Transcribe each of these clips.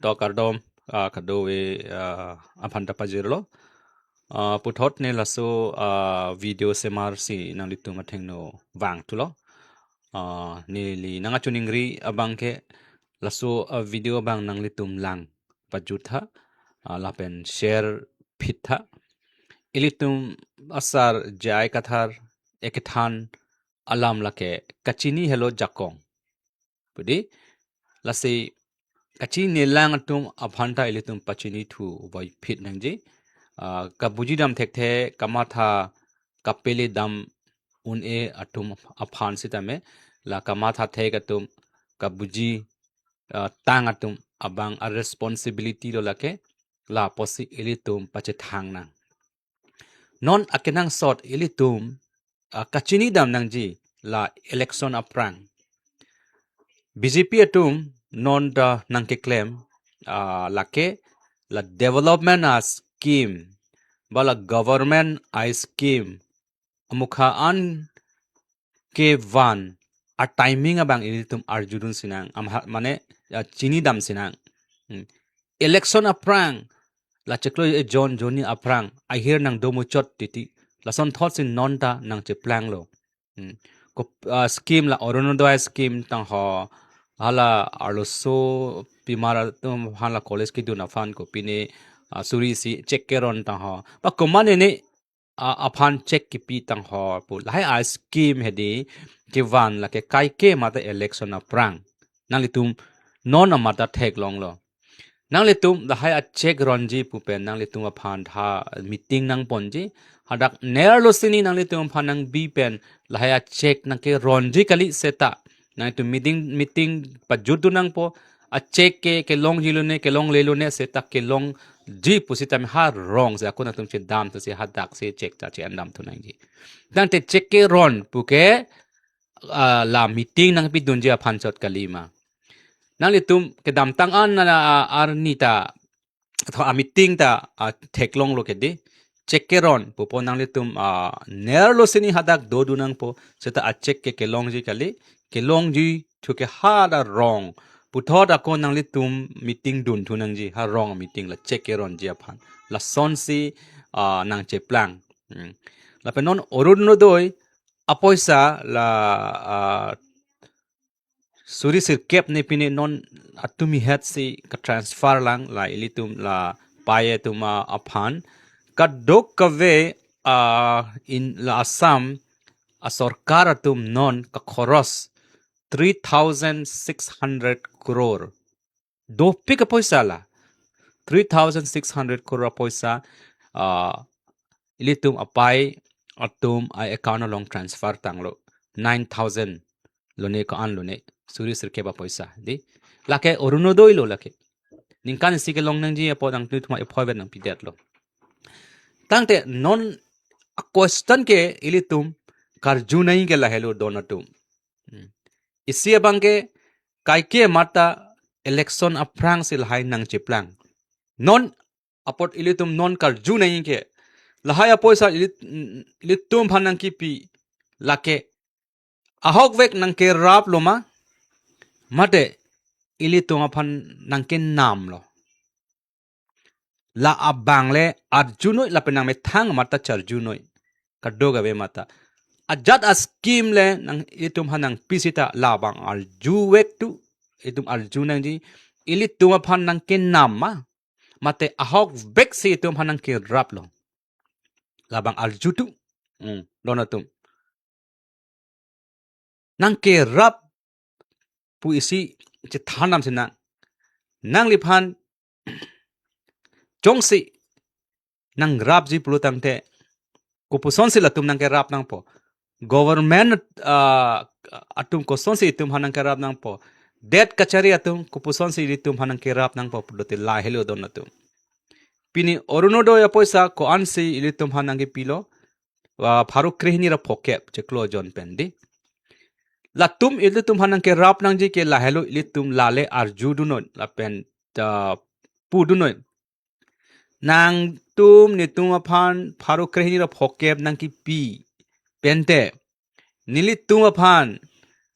to kardom kadowe aphanta pajirlo puthot ne laso video semar si nang litung athengno wang tulo ni li nanga chuningri abangke laso video bang nang litum lang pajutha lapen share phitha ilitum asar jai kathar ekithan alam lake kachini hello jakong pudi lasi kachi nilang atum aphanta ilitum pachini thu vai phit nangji kabuji dam thekte kamatha kapele dam un e atum aphan sitame la kamatha thekatum kabuji tang atum abang a responsibility lo lake la posi ilitum pache thang nang non akenang sot ilitum kachini dam nangji la election aprang BJP atum non da nangke claim lake la development a scheme bala government a scheme amukha an ke van a timing abang ilitum arjudun sinang mane chini dam sinang election aprang la cheklo e John Johnny aprang I hear nang domu chot titi la son thoughts in non ta nang che plang lo ko scheme la Orunodaya scheme tang ho hala arloso pimara tum hala college ki duna fan ko pine suri si check keron tang ho pa komane ne aphan check ki pi tang ho pu lai a scheme hedi ki van la ke kai ke mata election aprang nang litum non amata thek long lo nang litum the high a check ronji pupen nang litum a phan tha meeting nang ponji hadak ner lo sini nang litum phan nang bi pen la high a check nang ke ronji kali seta nang tu meeting pajudu nang po a check ke long jilo ne ke long lelo ne seta ke long ji pusita me ha wrong za ko na tum che dam to se hadak se check ta che andam tu nang ji dan te check ke ron puke la meeting nang pi dunja phan chot kalima nang litum ke dam tang an na arnita tho a meeting ta theklong lo ke di check ke ron pu po nang litum ner lo sini hadak do du nang po seta a check ke long ji kali ke long ji thu ke ha da wrong pu tho da ko nang litum meeting dun thu nang ji ha wrong meeting la check ke ron ji aphan la son si nang che plang la pe non orun no doi apoisa la suri sir kep ne pine non atumi het si ka transfer lang la ilitum la paye tuma aphan ka dok kave in la Assam a sarkar atum non ka khoros 3600 crore do pika paisa la 3600 crore paisa ilitum apai atum I account long transfer tanglo 9000 lone ka an lone suri sirke ba paisa di lake orunodoi lo lake ningkan sike long nang ji apo dang tu thuma ephoiben nang pidet lo tangte non a question ke ilitum karju nahi ke la hello donatum isi abangke kaike mata election aprang sil hai nang chiplang non apot ilitum non karju nahi ke lahaya poisa ilitum phanang ki pi lake ahok vek nang ke rap loma mate ilitum aphan nang ke nam lo la abangle arjunoi la penang me thang mata charjunoi kadoga be mata ajat a scheme le nang itum hanang pisita labang arju wek tu itum arju nang ji ilitum aphan nang ke nam ma mate ahok vek si itum hanang ke rap lo labang arju tu donatum nang ke rap pu isi che thanam sina nang liphan jongsi nang rap ji plutang te kupuson sila tum nang ke rap nang po government atum ko son si tum hanang ke rap nang po det kachari atum kupuson si tum hanang ke rap nang po pudote la hello donatum pini orunodo ya poisa ko ansi ilitum hanang ke pilo pharu krehni ra phoke che klo jon pendi la tum ilitum hanang ke rap nang ji ke la hello ilitum lale arju dunot la pen pu dunot nang tum ni tum aphan pharu krehni ra phoke nang ki pi pente nilit tum aphan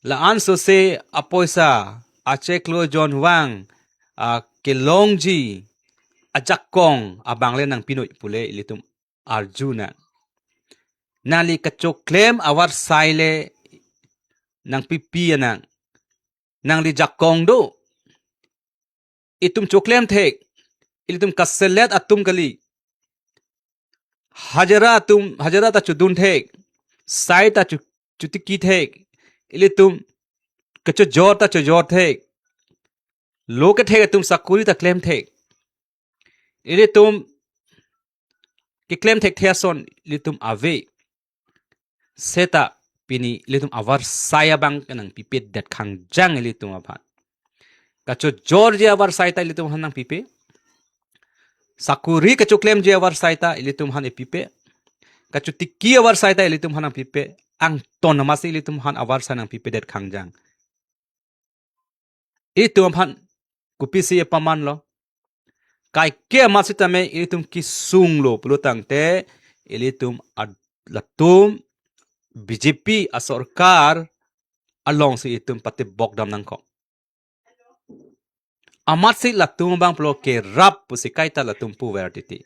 la an so se apoisa a che klo jon wang ke longji ajakong abang le nang pinoi pule ilitum Arjuna nali kachok claim awar saile nang pipi nang li jakong do itum choklem thek ilitum kaselet atum kali hajara ta chudun thek sai ta chutiki thek ilitum kacho jor ta jor thek loke thek tum sakuri ta claim thek ilitum ki claim thek theason ilitum ave seta pini ilitum avar saya bang kanang pipet dat khang jang ilitum aphat kacho Georgia avar saita ilitum hanang pipe sakuri kacho claim je avar saita ilitum han epipe kacho tiki avar saita ilitum hanang pipe ang tonamasi ilitum han avar sanang pipe dat khang jang ilitum han kupisi paman lo kai ke masitame ilitum kisung lo pelutang te ilitum latum BJP asorkar along si itum pati bokdam nangko amat si latum bang plo ke rap pusi kaita latum pu vertiti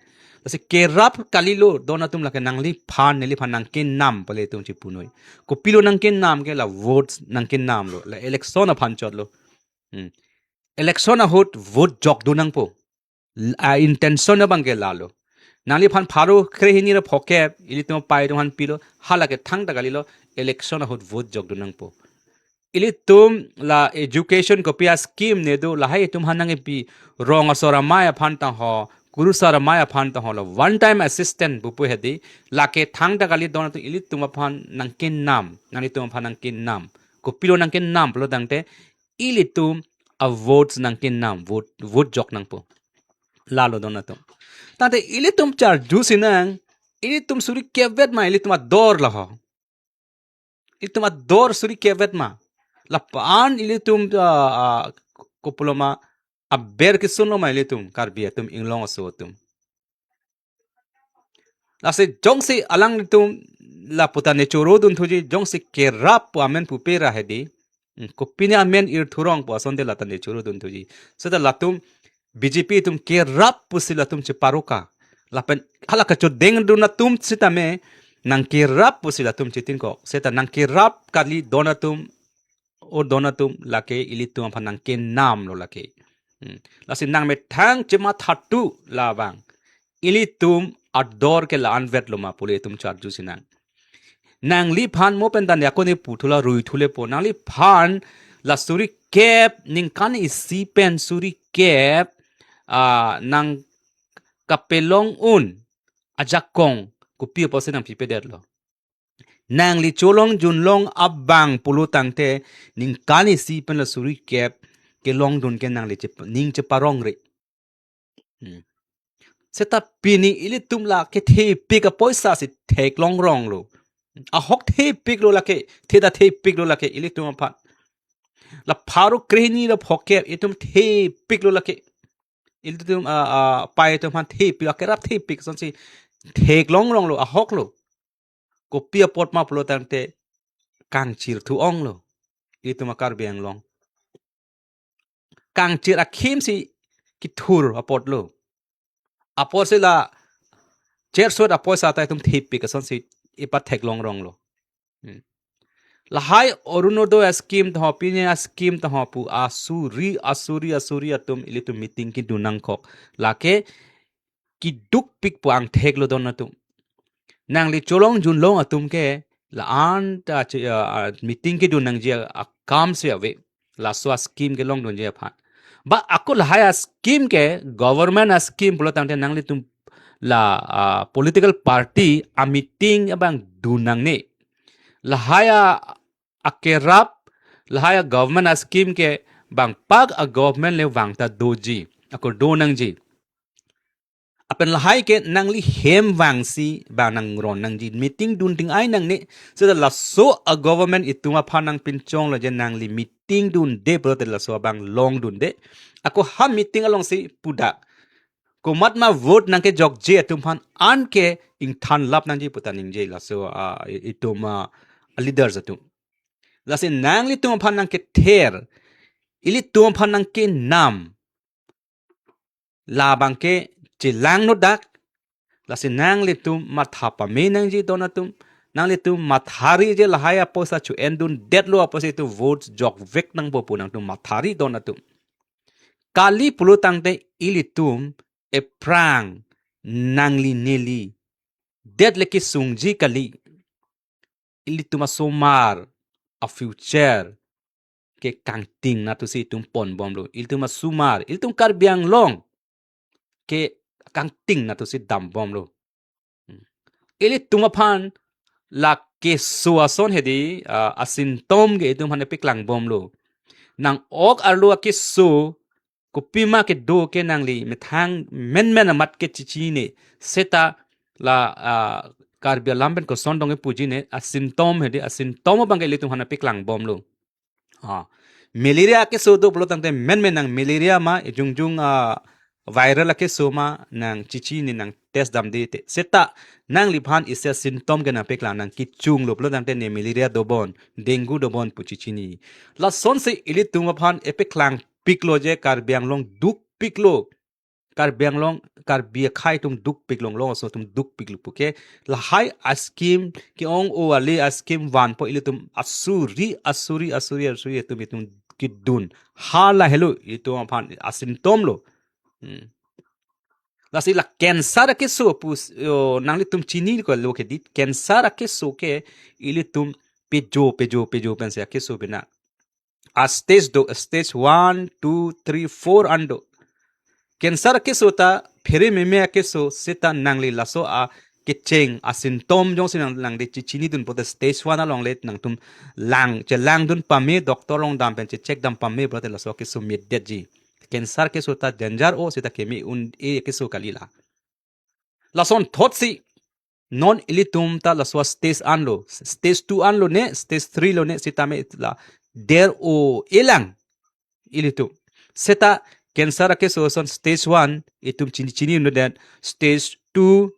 si ke rap kalilo donatum la ke nangli phan neli phan nang kin nam pale tum chi punoi ko pilo nang kin nam ke la votes nang kin nam lo la election a phan chot lo election a hot vote jok do nang po intention na bang ke lalo nali phan pharo krehini ra phoke ilitum pai han pilo halake thang ta galilo election a hot vote jok do nang po ilitum la education ko pia scheme ne do la hai tum hanang pi rong asora maya phan ta ho guru sara maya phan ta ho lo one time assistant bu pu hedi la ke thang ta gali don tu ilitum phan nang kin nam nani tum phan nang kin nam ko pilo nang kin nam plo dangte ilitum a votes nang kin nam vote jok nang po lalo don tum tate ilitum char jusinang ilitum suri kevet ma ilitum dor la ho ilitum dor suri kevet ma lapaan ilitum kupuloma aber kisuno ma ilitum karbia tum inglong asotum lase jongsi alang litum la puta nechoro dun thuji jongsi kerap pu amen pu pera hedi kopini amen ir thurong pu asonde lata nechoro dun thuji seda latum BJP tum kerap pu silatum che paruka lapen halaka cho deng dun tum sitame nang kerap pu silatum chitin ko seta nang kerap kali donatum o donatum lake ilitum phanang ke nam lo lake lasin nang me thang chema thatu labang ilitum ador ke la anvet lo ma pule tum charju sinang nang li phan mo pen dan yakone puthula rui thule po nang li phan la suri kep ning kan isi pen suri kep nang kapelong un ajakong kupi po sinang pipe der lo nang li cholong junlong abang pulutang te ning kani si pen la suri kep ke long dun ke nang li ning che parong re seta pini ili tumla ke the pika poisa si thek long rong lo a hok the pik lo la ke the da the pik lo la ke ili tum phat la pharo krehni la phoke itum the pik lo la ke ili tum pai tum phan the pik ke rap the pik son si thek long rong lo a hok lo ko pia pot ma plo tang te kang chir thu ong lo ili tum kar beng long kang chir a khim si ki thur a pot lo apor se la cher sot apor sa ta tum thip pi ka son si ipa thek long rong lo la hai orunodo scheme tho pine scheme tho pu asuri atum ilitum meeting ki dunang khok la ke ki duk pik pu ang thek lo don atum nang li cholong jun long atum ke la an ta meeting ki dunang je kam se ave la so scheme ke long don je pha ba akul haya scheme ke government scheme pulo tang nang li tum la political party a meeting abang dunang ne la haya akerap la haya government scheme ke bang pag a government le wang ta doji akor do nang ji apen la hai ke nang li hem wang si ba nang ron nang ji meeting dun ting ai nang ne so la so a government ituma phanang pin chong la je nang li meeting dun de pro te la so bang long dun de ako ha meeting along si puda ko mat ma vote nang ke jok je tum phan an ke ing than lap nang ji puta ning je la so ituma leaders atum la se nang li tum phan nang ke ther ili tum phan nang ke nam la bangke chilang no dak la si nang le tum mathapa me nang ji donatum nang le tum mathari je lahaya posa chu endun deadlo apose tu votes jok vek nang bo punang tum mathari donatum kali pulutang te ilitum e prang nangli neli dead leki sungji kali ilitum asomar a future ke kangting na tu si tum pon bom lo ilitum asumar ilitum karbiang long ke kangting na tu si dam bom lo ilitum apan la ke suason hedi asin tom ge tum hane piklang bom lo nang ok arlo ke su kupima ke do ke nangli methang men amat ke chichi ne seta la karbia lamben ko sondong e puji ne asymptom hedi asymptom bang ke tum hana piklang bom lo malaria ke so do blo tangte men nang malaria ma jungjung viral ke so ma nang chichi ni nang test dam de te seta nang liphan is a symptom ke na pekla nang ki chung lo blo tangte ne malaria do bon dengue do bon pu chichi ni la son se ili tung phan epeklang piklo je karbiang long duk piklo karbiang long karbia khai tum duk piklong long so tum duk piklu puke la hai askim ki ong o ali askim van po ili tum asuri tum kidun hala hello itu aphan asymptom lo la si la cancer ke so pus nang li tum chini ko lo ke dit cancer ke so ke ili tum pejo pense ke so bina a stage 1 2 3 4 ando cancer ke so ta phere meme ke so seta nangli laso a kicheng a symptom jong sinang lang de chini dun pote stage 1 along let nang tum lang dun pame doctor long dam pen check dam pame pote laso ke so mit det ji cancer ke so ta danger o seta kemi un e ke so kalila lason thot si non ilitum ta laso stage anlo stage 2 anlo ne stage 3 lo ne sita me la der o elang ilitum seta cancer ke so son stage 1 itum chini no den stage 2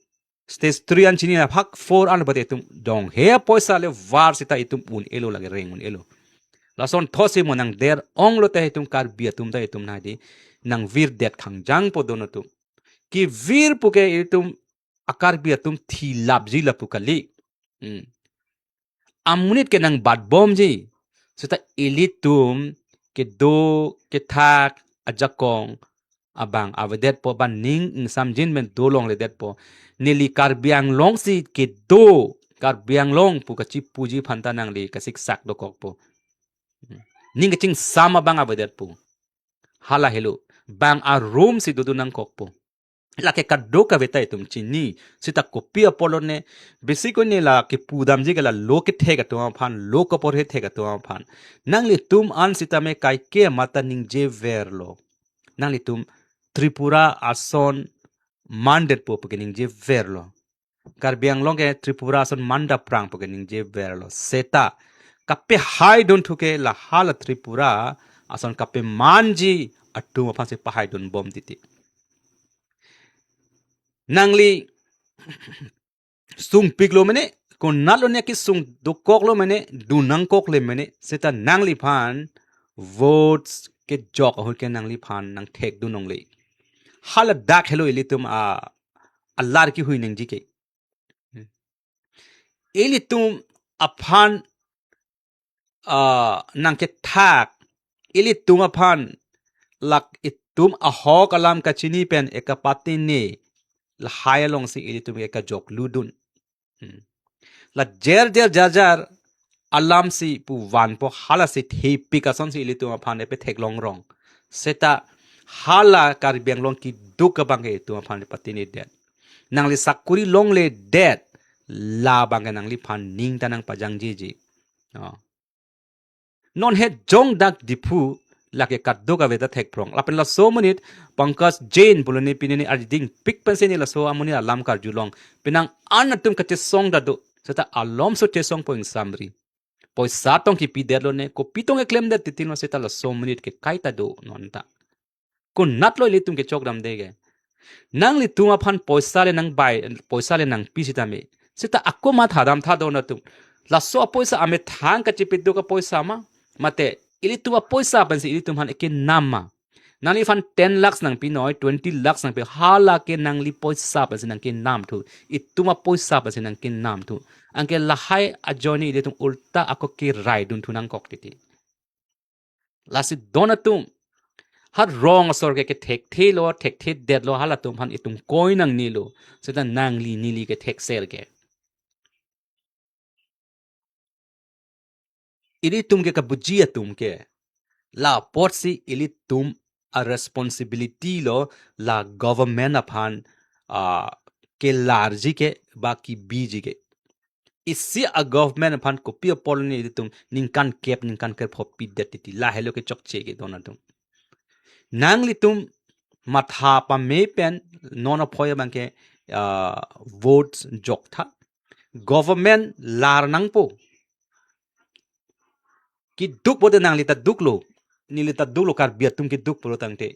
stage 3 an chini na phak 4 an bate tum dong he poisa le war sita itum un elo lage reng un elo lason thosi mo nang der ong lo te itum kar bia tum ta itum na di nang vir det khang jang po dono tum ki vir puke itum akar bia tum thi labji la pukali amunit ke nang bad bom ji sita ilitum ke do ke thak ajakong abang avedet po ban ning samjin men dolong le det po neli karbiang long si ke do karbiang long pu ka chi puji phanta nang le ka sik sak do kok po ning ching sama bang avedet po hala hello bang a room si dudu nang kok po la ke kaddo ka veta itum chini sita kopia polone besiko ne la ke pudam ji gala lo ke thega to phan lo ko por he thega to phan nang le tum an sita me kai ke mata ning je verlo nang le tum Tripura ason mandet po beginning je verlo karbiang long ke Tripura ason manda prang beginning je verlo seta kape hai don thuke la hala Tripura ason kape manji atu ma phan se pahai don bom titi nangli sung piklo mene ko nalo ne ki sung do koklo mene du nang kokle mene seta nangli phan votes ke jok ho ke nangli phan nang thek du nongli hala dak hello ilitum Allah ki hui nang jike ilitum aphan nang ke thak ilitum aphan lak itum a hok alam ka chini pen ekapati ne la hayalong si ilitum eka jok ludun la jar alam si pu van po hala si thei pikason si ilitum aphan epe thek long rong seta hala karbiang long ki duka bangke tu aphan patini det nang li sakuri long le det la bangke nang li phan ning tanang pajang ji non het jong dak dipu lake kaddo ka veta thek prong lapen la so minute pangkas jane bulani pinini arding pik penseni la so amuni alam kar julong pinang anatum ka te song da do seta alom so te song poing samri poi satong ki piderlo ne ko pitong e klem da titino seta la so minute ke kaita do nonta ko natlo litum ke chokdam dege nang li tuma phan poisa le nang bai poisa le nang pisita me seta akko ma thadam tha do na tum la so poisa ame thang ka chipit do ka poisa ma mate ili tuma poisa ban si ili tum han ke namma nang li fan 10 lakhs nang pinoi 20 lakhs nang pe hala ke nang li poisa pa sin nang ke nam thu ituma poisa pa sin nang ke nam thu angke lahai ajoni de tum ulta ako ke rai dun thu nang kok ti lasi donatum har wrong asor ke thek the lo thek the det lo hala tum han itum koi nang ni lo seta nang li ni li ke thek ser ke ili tum ke kabujia tum ke la porsi ili tum a responsibility lo la government upon ke larji ke baki biji ke isi a government upon ko pia polni tum ningkan kep ningkan ke phopi detiti la hello ke chokche ke donatum nang li tum matha pa me pen nona phoya bangke votes jok tha government lar nang po ki duk bote nang li ta duk lo ni li ta duk lo kar biatum ki duk pro tangte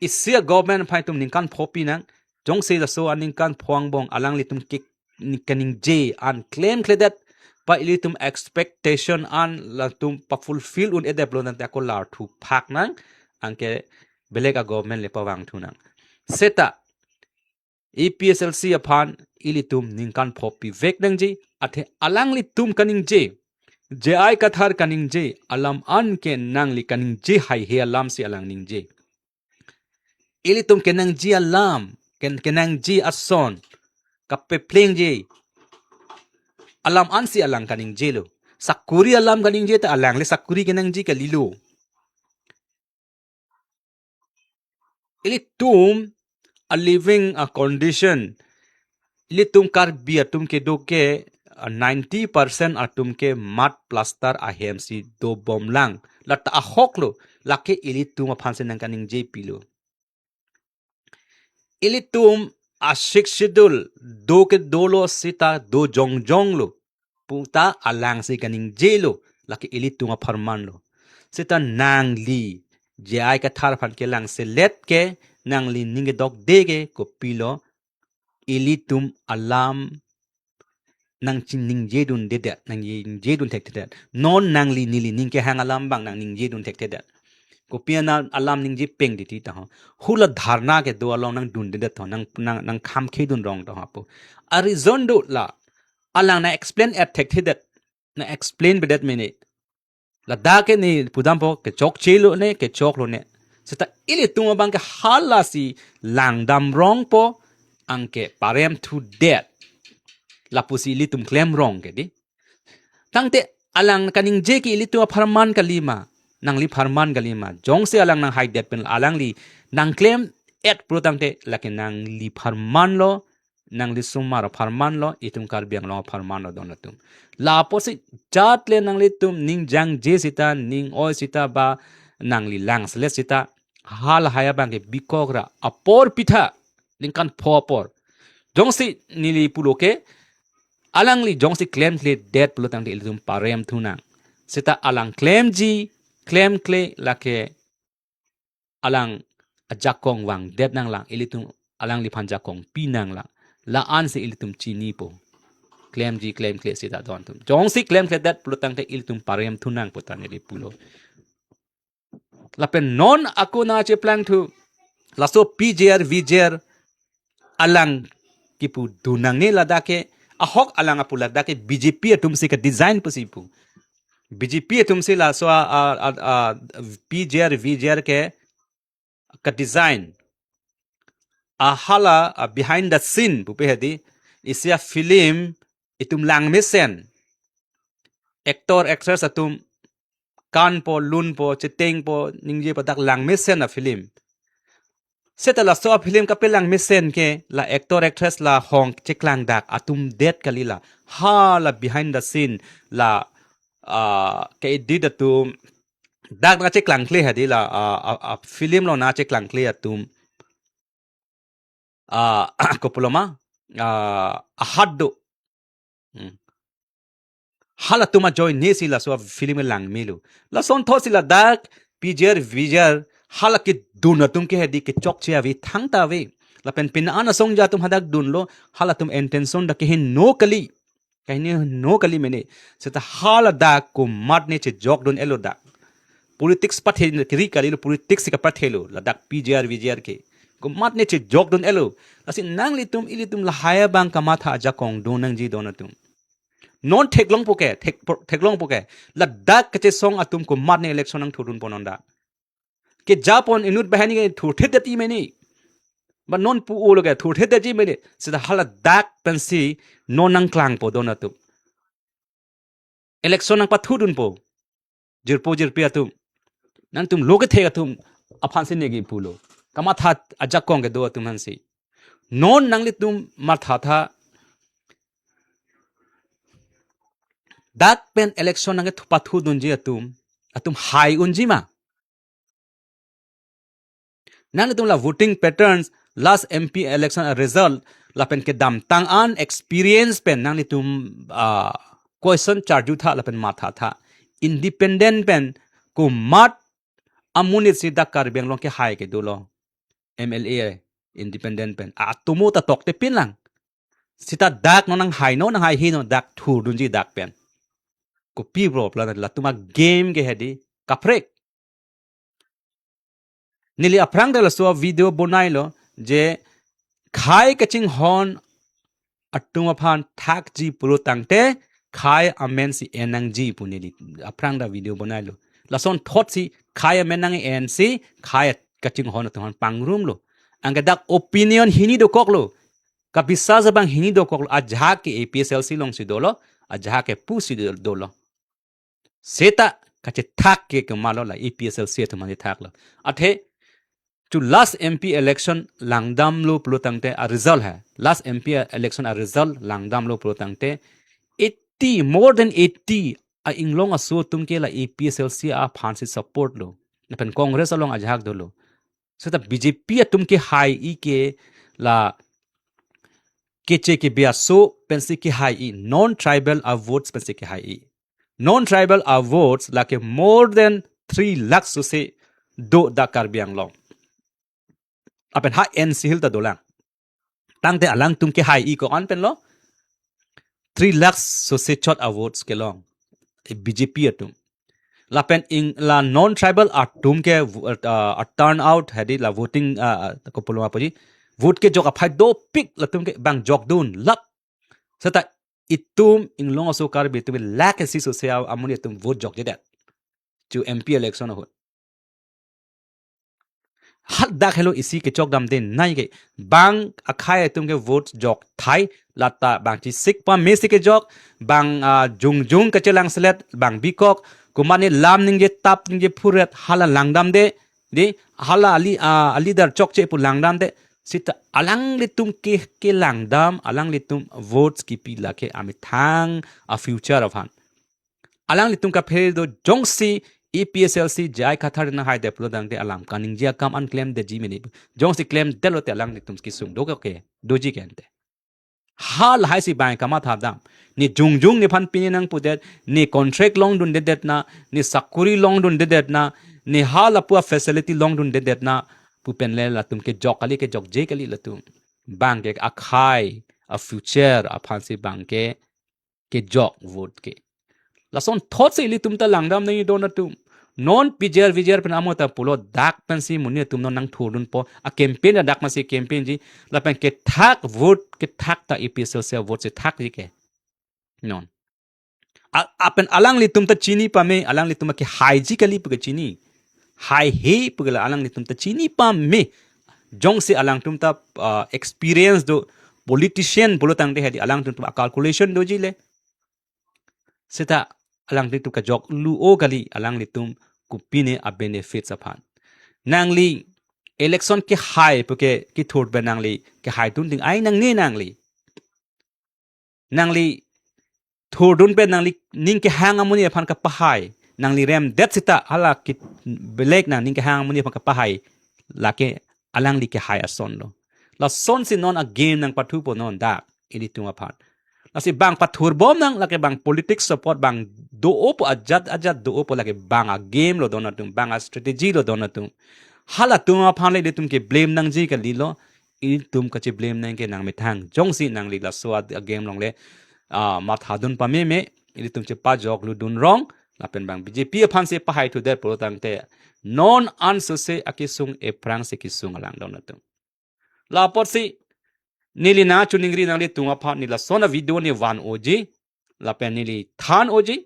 isia government phai tum ningkan phopi nang jong se da so aningkan phuang bong alang li tum ki kaning je an claim kledat pa ili tum expectation an la tum pa fulfill un edep lo nan ta ko lar thu phak nang angke belega government le pawang thu nang seta EPSLC upon ili tum ningkan phopi vek nang ji athe alang li tum kaning je je ai kathar kaning je alam an ke nang li kaning je hai he alam si alang ning je ili tum kenang ji alam kenang ji ason kape pling je alam an si alang kaning je lo sakuri alam kaning je ta alang le sakuri kenang ji ka lilo ili tum a living a condition ili tum kar bia tum ke do ke 90% atum ke mat plaster a hem si do bom lang la ta hok lo la ke ili tum a phansen nang kaning je pilo ili tum a shikshidul do ke dolo sita do jong jong lo puta alang si kaning je lo la ke ili tum a farman lo sita nang li je ai ka thar phan ke lang se let ke nang li ninge dok de ke ko pilo ili tum alam nang chin ning je dun de dat nang je dun tek tek non nang li nili ning ke hang alam bang nang ning je dun tek tek dat ko piana alam ning je peng di ti ta hula dharna ke do along nang dun de dat nang kham khe dun rong ta po arizon do la alang na explain at tek tek dat na explain be that minute la da ke ni pudam po ke chok chelo ne ke chok lo ne seta ili tunga bang ke hala si lang dam rong po angke parem to that la pusi ili tum claim wrong ke di tangte alang kaning je ki ili tu farman kalima nang li farman kalima jong se alang nang high that pen alang li nang claim et pro tangte la ke nang li farman lo nang li sumar farman lo itum kar biang lo farman lo donatum la posi chat le nang li tum ning jang je sita ning oi sita ba nang li lang sle sita hal haya bang ke bikogra apor pitha ningkan phopor jong si nili puloke alang li jong si claim kle dead pulo tang de ilum parem thuna sita alang claim ji claim kle lake alang ajakong wang dead nang lang ilitum alang li phan jakong pi nang lang la an se ilitum chini po claim ji claim kle sita don tum jong si claim kle dead pulo tang de ilitum parem thunang putan ni pulo la pen non ako na che plan thu la so pjr vjr alang kipu dunang ni la dake ahok alang apula dake BJP tum se ka design pasipu BJP tum se la so PJR VJR ke ka design a hala behind the scene pu pe hedi isia film itum lang mesen actor actress atum kan po lun po cheteng po ningje padak lang mesen a film setala so film ka pelang mesen ke la actor actress la hong cheklang dak atum det kalila ha la behind the scene la ke edit atum dak na cheklang kle hadi la film lo na cheklang kle atum kopuloma haddo hala tuma join nesi la so film lang milu la son thosi la dak pjr vjr hala ki dunatum ke hedi ke chok chia vi thangta ve la pen pin ana song ja tum hadak dun lo hala tum intention da ke hin no kali kahini no kali mene seta hala da ko mat ne che jok dun elo da politics pathe kiri kali lo politics ka pathelo la dak PGR VGR ke ko mat ne che jok don elo asi nang litum ilitum la haya bang kamatha aja kong do nang ji donatum non theklong poke theklong poke la dak ke song atum ko mat ne election nang thurun pononda ke japon inut bahani ke thurthe dati meni ba non pu ulo ke thurthe dati meni sida hala dak pensi non nang klang po donatum election nang pathudun po jirpi atum nang tum loge thega tum aphan se negi pulo kama tha ajak kong ke do tum hansi non nang li tum mar tha dak pen election nang ke pathudun ji atum high unji ma nang li tum la voting patterns last MP election result la pen ke dam tang an experience pen nang li tum question charju tha la pen ma tha independent pen ko mat amunit si dakar benglong ke high ke dulo MLA independent pen tumo ta tok te pin lang sita dak no nang high no nang high hi no dak thur dun ji dak pen ko pi bro plan la tuma game ke hedi kaprek nili aprang de la so video bonai lo je khai kaching hon atuma phan thak ji puro tangte khai amen si enang ji punili aprang da video bonai lo la son thot si khai amen nang en si khai kaching hon to hon pangrum lo anga dak opinion hini do koklo ka bisa bang hini do koklo ajha ke APSLC long si dolo ajha ke pu si dolo seta kache thak ke malo la APSLC to mani thak lo athe to last MP election langdam lo plotangte a result hai last MP election a result langdam lo plotangte 80 more than 80 a inglong aso tumke la APSLC a phansi support lo pen congress along ajhak dolo so the BJP tumke high e ke la keche ke bia so pensi ke high e non tribal a votes pensi ke high e non tribal a votes like more than 3 lakhs so se do dakar biang long apen ha en sihil ta dolang tangte alang tum ke hai i ko an pen lo 3 lakhs so se chot awards ke long BJP atum la pen in la non tribal atum ke turn out hadi la voting ko polwa poji vote ke jok aphai do pick la tum ke bang jok dun lap sata itum in long so kar be tu lakh si so se amuni tum vote jok je that to MP election ho hat dak hello isi ke chok dam den nai ke bang akhai tum ke vote jok thai lata bang chi sik pa me si ke jok bang jung ke chelang selet bang bikok kumani lam ning je tap ning je phuret hala langdam de hala ali dar chok che pu langdam de sita alang le tum ke langdam alang le tum votes ki pi la ke ami thang a future of han alang le tum ka phe do jong si EPSLC jai khathar na hai deplo dang de alam kaning jia kam unclaim de ji mini jong si claim delo te alang ni tum ki sung do ke doji kente hal hai si bank kama tha dam ni jung ni phan pin nang pudet ni contract long dun de det na ni sakuri long dun de det na ni hal apua facility long dun de det na pu pen le la tum ke jok ali ke jok je kali la tum bank ke akhai a future a phan si bank ke jok vote ke lason thot se li tum ta langdam nei do na tum non PGR pen amota pulo dak pensi muni tum non nang thurun po a campaign dak ma se campaign ji la pen ke thak vote ke thak ta EPSL se vote se thak ji ke non apen alang li tum ta chini pa me alang li tum ke high ji kali pu ke chini high he pu ke alang li tum ta chini pa me jong se alang tum ta experience do politician bolo tang de hedi alang tum ta calculation do ji le seta alang li tum ka jok lu o gali alang li tum kupine a benefits aphan nangli election ke high puke ki thot be nangli ke high tun ding ai nang ne nangli thor dun pe nangli ning ke hang amuni aphan ka pahai nangli rem det sita hala ki belek na ning ke hang amuni aphan ka pahai la ke alang li ke high ason lo la son si non a game nang pathu po non da ini tum aphan Nasi bang pathur bom nang laki bang politics support bang do opo ajat do opo laki bang a game lo donatum bang a strategy lo donatum hala tum aphan le tum ke blame nang ji ka li lo I tum ka che blame nang ke nang me thang jong si nang li la so a game long le ma thadun pa me I tum che pa jok lu dun wrong la pen bang BJP phan se pa hai to der pro tang te non answer se akisung e prang se kisung alang don na tu la pot si nili na chuningri nang li tunga pha ni la sona video ni van oji la pen nili than oji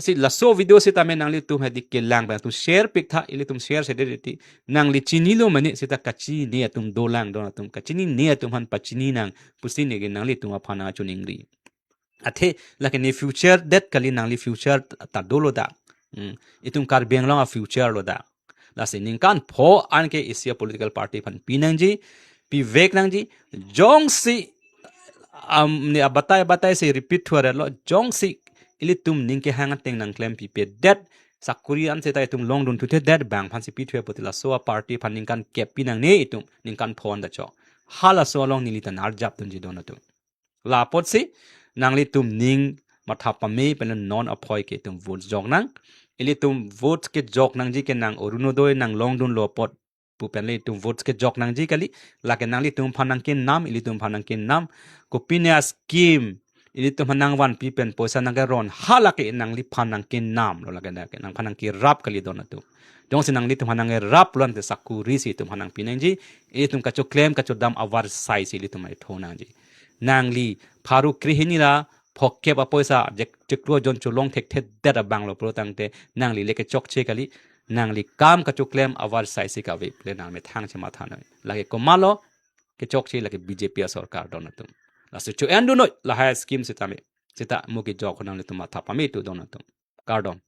si la so video se tamen nang li tum hadi ke lang ba tu share pic tha ili tum share se de ti nang li chini lo mani se ta kachi ne tum do lang don tum kachini ne tum han pachini nang pusi ne ge nang li tunga pha na chuningri athe la ke ni future that kali nang li future ta do lo da itum kar beng long a future lo da la se ning kan pho an ke isia political party phan pinang ji pi vek nang ji jong si ne batai se repeat thua lo jong si ili tum ning ke hang teng nang claim pi pe that sakuri an se tai tum long dun thu the that bang phan si pi thwe potila so a party phan ning kan kep pinang ne itum ning kan phone da cho hala so long ni li tan ar jap tun ji don tu la pot si nang li tum ning matha pa me pen non apoi ke tum vote jog nang ili tum vote ke jog nang ji ke nang orunodoi nang long dun lo pot pu pen li tum vote ke jog nang ji kali la ke nang li tum phanang ke nam ili tum phanang ke nam ko pinia scheme ili tum hanang wan pi pen poisa nang ron hala ke nang li phanang ke nam lo la ke nang phanang ke rap kali don tu jong se nang li tum hanang rap lon te sakuri si tum hanang pinang ji ili tum ka cho claim ka cho dam awar sai si ili tum ai thona ji nang li pharu krihini la phokke ba poisa jek ro jon chu long thek the der banglo pro tangte nang li leke chok che kali nang li kam ka chu claim awar sai si ka ve ple na me thang che ma thana lage ko malo ke chok che lage BJP sarkar don tum la su chu endu no la ha scheme se tame sita mo ke jok nang le tum tha pa me tu don tum kardon